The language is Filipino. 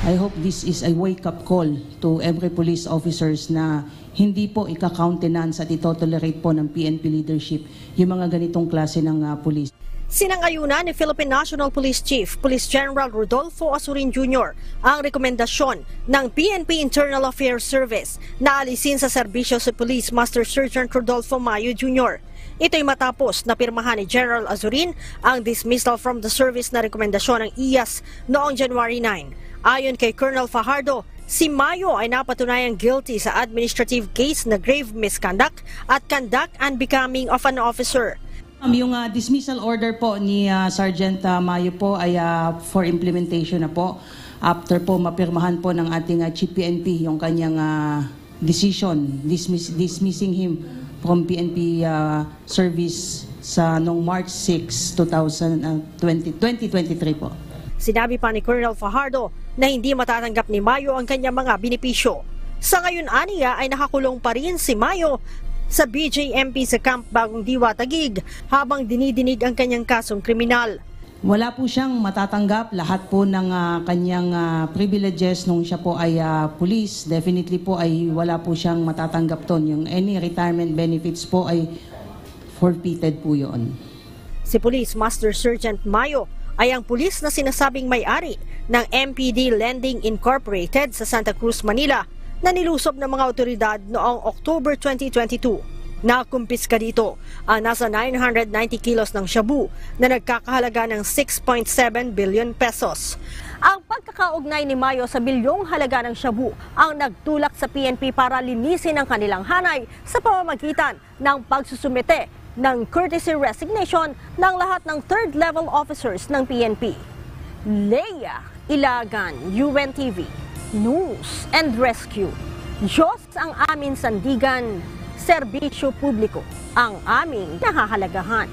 I hope this is a wake-up call to every police officers na hindi po ika-countenance at ito-tolerate po ng PNP leadership yung mga ganitong klase ng police. Sinangayunan ni Philippine National Police Chief, Police General Rodolfo Azurin Jr. ang rekomendasyon ng PNP Internal Affairs Service na alisin sa serbisyo si Police Master Sergeant Rodolfo Mayo Jr. Ito'y matapos na pirmahan ni General Azurin ang dismissal from the service na rekomendasyon ng IAS noong January 9. Ayon kay Colonel Fajardo, si Mayo ay napatunayang guilty sa administrative case na grave misconduct at conduct unbecoming of an officer. Yung dismissal order po ni Sergeant Mayo po ay for implementation na po. After po mapirmahan po ng ating Chief PNP yung kanyang decision dismissing him from PNP service sa noong March 6, 2023 po. Sinabi pa ni Colonel Fajardo na hindi matatanggap ni Mayo ang kanyang mga benepisyo. Sa ngayon aniya ay nakakulong pa rin si Mayo sa BJMP sa Camp Bagong Diwa, Taguig habang dinidinig ang kanyang kasong kriminal. Wala po siyang matatanggap lahat po ng kanyang privileges nung siya po ay police. Definitely po ay wala po siyang matatanggap ton. Yung any retirement benefits po ay forfeited po yun. Si Police Master Sergeant Mayo ay ang pulis na sinasabing may-ari ng MPD Lending Incorporated sa Santa Cruz, Manila na nilusob ng mga otoridad noong October 2022. Nakumpiska dito ang nasa 990 kilos ng shabu na nagkakahalaga ng 6.7 billion pesos. Ang pagkakaugnay ni Mayo sa bilyong halaga ng shabu ang nagtulak sa PNP para linisin ang kanilang hanay sa pamamagitan ng pagsusumite ng courtesy resignation ng lahat ng third-level officers ng PNP. Leia Ilagan, UNTV, News and Rescue. Diyos ang aming sandigan, serbisyo publiko ang aming nahahalagahan.